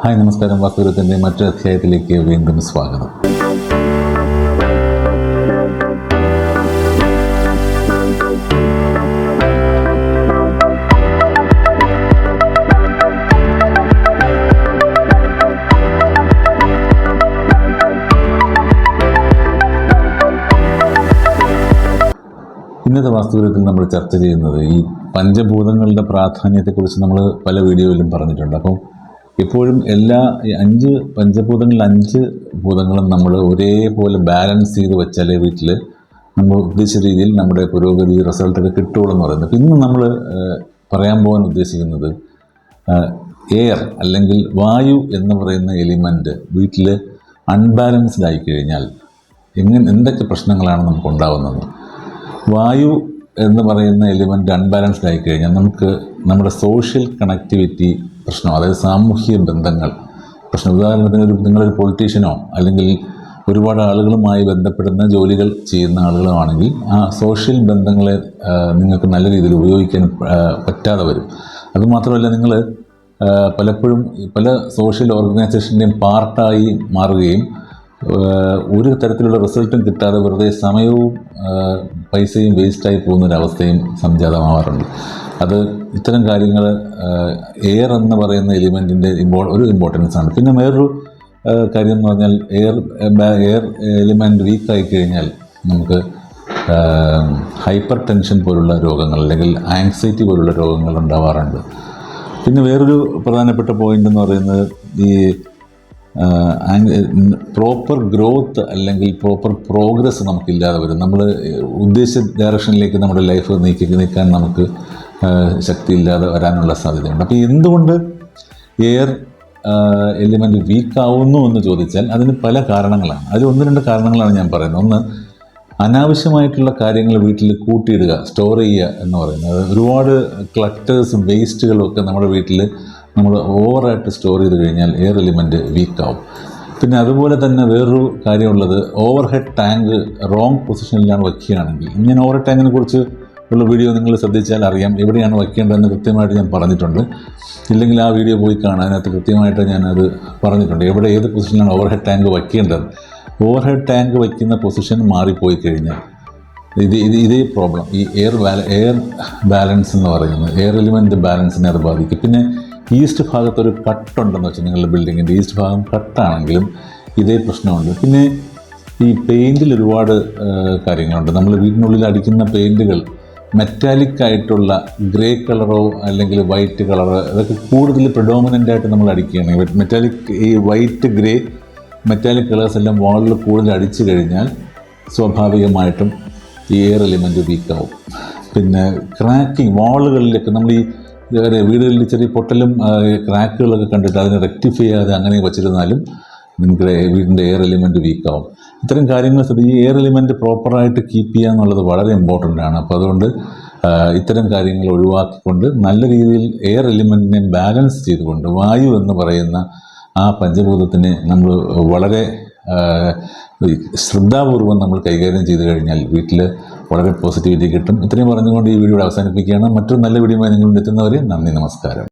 Hi നമസ്കാരം. വാസ്തുവിദ്യത്തിൻ്റെ മറ്റൊരു അധ്യായത്തിലേക്ക് വീണ്ടും സ്വാഗതം. ഇന്നത്തെ വാസ്തുവിദ്യത്തിൽ നമ്മൾ ചർച്ച ചെയ്യുന്നത് ഈ പഞ്ചഭൂതങ്ങളുടെ പ്രാധാന്യത്തെക്കുറിച്ച് നമ്മൾ പല വീഡിയോയിലും പറഞ്ഞിട്ടുണ്ട്. അപ്പം എപ്പോഴും അഞ്ച് പഞ്ചഭൂതങ്ങളിൽ 5 ഭൂതങ്ങളും നമ്മൾ ഒരേപോലെ ബാലൻസ് ചെയ്ത് വെച്ചാലേ വീട്ടിൽ നമ്മൾ ഉദ്ദേശിച്ച രീതിയിൽ നമ്മുടെ പുരോഗതി റിസൾട്ടൊക്കെ കിട്ടുള്ളൂ എന്ന് പറയുന്നത്. ഇന്ന് നമ്മൾ പറയാൻ പോകാൻ ഉദ്ദേശിക്കുന്നത് എയർ അല്ലെങ്കിൽ വായു എന്ന് പറയുന്ന എലിമെൻറ്റ് വീട്ടിൽ അൺബാലൻസ്ഡ് ആയിക്കഴിഞ്ഞാൽ എന്തൊക്കെ പ്രശ്നങ്ങളാണ് നമുക്ക് ഉണ്ടാകുന്നത്. വായു എന്ന് പറയുന്ന എലിമെൻറ്റ് അൺബാലൻസ്ഡ് ആയിക്കഴിഞ്ഞാൽ നമുക്ക് നമ്മുടെ സോഷ്യൽ കണക്ടിവിറ്റി പ്രശ്നം, അതായത് സാമൂഹിക ബന്ധങ്ങൾ പ്രശ്നം. ഉദാഹരണത്തിന് നിങ്ങളൊരു പൊളിറ്റീഷ്യനോ അല്ലെങ്കിൽ ഒരുപാട് ആളുകളുമായി ബന്ധപ്പെടുന്ന ജോലികൾ ചെയ്യുന്ന ആളുകളുമാണെങ്കിൽ ആ സോഷ്യൽ ബന്ധങ്ങളെ നിങ്ങൾക്ക് നല്ല രീതിയിൽ ഉപയോഗിക്കാൻ പറ്റാതെ വരും. അതുമാത്രമല്ല, നിങ്ങൾ പലപ്പോഴും പല സോഷ്യൽ ഓർഗനൈസേഷൻ്റെയും പാർട്ടായി മാറുകയും ഒരു തരത്തിലുള്ള റിസൾട്ടും കിട്ടാതെ വെറുതെ സമയവും പൈസയും വേസ്റ്റായി പോകുന്നൊരവസ്ഥയും സംജാതമാവാറുണ്ട്. ഇത്തരം കാര്യങ്ങൾ എയർ എന്ന് പറയുന്ന എലിമെൻറ്റിൻ്റെ ഒരു ഇമ്പോർട്ടൻസ് ആണ്. പിന്നെ വേറൊരു കാര്യം എന്ന് പറഞ്ഞാൽ എയർ എലിമെൻറ്റ് വീക്കായി കഴിഞ്ഞാൽ നമുക്ക് ഹൈപ്പർ ടെൻഷൻ പോലുള്ള രോഗങ്ങൾ അല്ലെങ്കിൽ ആങ്സൈറ്റി പോലുള്ള രോഗങ്ങൾ ഉണ്ടാവാറുണ്ട്. പിന്നെ വേറൊരു പ്രധാനപ്പെട്ട പോയിൻ്റ് എന്ന് പറയുന്നത് ഈ പ്രോപ്പർ ഗ്രോത്ത് അല്ലെങ്കിൽ പ്രോപ്പർ പ്രോഗ്രസ് നമുക്കില്ലാതെ വരും. നമ്മൾ ഉദ്ദേശിച്ച ഡയറക്ഷനിലേക്ക് നമ്മുടെ ലൈഫ് നീക്കാൻ നമുക്ക് ശക്തിയില്ലാതെ വരാനുള്ള സാധ്യതയുണ്ട്. അപ്പോൾ എന്തുകൊണ്ട് എയർ എലിമെൻറ്റ് വീക്കാവുന്നു എന്ന് ചോദിച്ചാൽ അതിന് പല കാരണങ്ങളാണ്. അതിൽ 1-2 കാരണങ്ങളാണ് ഞാൻ പറയുന്നത്. ഒന്ന്, അനാവശ്യമായിട്ടുള്ള കാര്യങ്ങൾ വീട്ടിൽ കൂട്ടിയിടുക, സ്റ്റോർ ചെയ്യുക എന്ന് പറയുന്നത്. ഒരുപാട് ക്ലട്ടേഴ്സും വേസ്റ്റുകളും ഒക്കെ നമ്മുടെ വീട്ടിൽ നമ്മൾ ഓവറായിട്ട് സ്റ്റോർ ചെയ്ത് കഴിഞ്ഞാൽ എയർ എലിമെൻറ്റ് വീക്കാവും. പിന്നെ അതുപോലെ തന്നെ വേറൊരു കാര്യമുള്ളത്, ഓവർ ഹെഡ് ടാങ്ക് റോങ് പൊസിഷനിലാണ് വയ്ക്കുകയാണെങ്കിൽ. ഞാൻ ഓവർ ഹെഡ് ടാങ്കിനെ കുറിച്ച് ഉള്ള വീഡിയോ നിങ്ങൾ ശ്രദ്ധിച്ചാൽ അറിയാം, എവിടെയാണ് വയ്ക്കേണ്ടതെന്ന് കൃത്യമായിട്ട് ഞാൻ പറഞ്ഞിട്ടുണ്ട്. ഇല്ലെങ്കിൽ ആ വീഡിയോ പോയി കാണാൻ, അതിനകത്ത് കൃത്യമായിട്ട് ഞാനത് പറഞ്ഞിട്ടുണ്ട്, ഏത് പൊസിഷനിലാണ് ഓവർ ഹെഡ് ടാങ്ക് വയ്ക്കേണ്ടത്. ഓവർ ഹെഡ് ടാങ്ക് വയ്ക്കുന്ന പൊസിഷൻ മാറിപ്പോയി കഴിഞ്ഞാൽ ഇതേ പ്രോബ്ലം, ഈ എയർ ബാലൻസ് എന്ന് പറയുന്നത് എയർ എലിമെൻറ്റ് ബാലൻസിനെ അത് ബാധിക്കും. പിന്നെ ഈസ്റ്റ് ഭാഗത്തൊരു കട്ടുണ്ടെന്ന് വെച്ചാൽ നിങ്ങളുടെ ബിൽഡിങ്ങിൻ്റെ ഈസ്റ്റ് ഭാഗം കട്ടാണെങ്കിലും ഇതേ പ്രശ്നമുണ്ട്. പിന്നെ ഈ പെയിൻറ്റിൽ ഒരുപാട് കാര്യങ്ങളുണ്ട്. നമ്മൾ വീടിനുള്ളിൽ അടിക്കുന്ന പെയിൻറ്റുകൾ മെറ്റാലിക് ആയിട്ടുള്ള ഗ്രേ കളറോ അല്ലെങ്കിൽ വൈറ്റ് കളറോ അതൊക്കെ കൂടുതൽ പ്രിഡോമിനൻ്റായിട്ട് നമ്മൾ അടിക്കുകയാണെങ്കിൽ മെറ്റാലിക് ഈ വൈറ്റ് ഗ്രേ മെറ്റാലിക് കളേഴ്സ് എല്ലാം വാളിൽ കൂടുതൽ അടിച്ചു കഴിഞ്ഞാൽ സ്വാഭാവികമായിട്ടും ഈ എയർ എലിമെൻറ്റ് വീക്കാവും. പിന്നെ ക്രാക്കിങ് വാളുകളിലൊക്കെ നമ്മൾ ഈ വീടുകളിൽ ചെറിയ പൊട്ടലും ക്രാക്കുകളൊക്കെ കണ്ടിട്ട് അതിനെ റെക്ടിഫൈ ചെയ്യാതെ അങ്ങനെ വച്ചിരുന്നാലും നിങ്ങൾക്ക് വീടിൻ്റെ എയർ എലിമെൻറ്റ് വീക്കാവും. ഇത്തരം കാര്യങ്ങൾ ഈ എയർ എലിമെൻറ്റ് പ്രോപ്പറായിട്ട് കീപ്പ് ചെയ്യുക എന്നുള്ളത് വളരെ ഇമ്പോർട്ടൻ്റ് ആണ്. അപ്പോൾ അതുകൊണ്ട് ഇത്തരം കാര്യങ്ങൾ ഒഴിവാക്കിക്കൊണ്ട് നല്ല രീതിയിൽ എയർ എലിമെൻറ്റിനെ ബാലൻസ് ചെയ്തുകൊണ്ട് വായു എന്ന് പറയുന്ന ആ പഞ്ചഭൂതത്തിനെ നമ്മൾ വളരെ ശ്രദ്ധാപൂർവം നമ്മൾ കൈകാര്യം ചെയ്ത് കഴിഞ്ഞാൽ വീട്ടിൽ വളരെ പോസിറ്റിവിറ്റി കിട്ടും. ഇത്രയും പറഞ്ഞുകൊണ്ട് ഈ വീഡിയോ അവസാനിപ്പിക്കുകയാണ്. മറ്റൊരു നല്ല വീഡിയോയുമായി നിങ്ങൾ എത്തുന്നവരെ നന്ദി, നമസ്കാരം.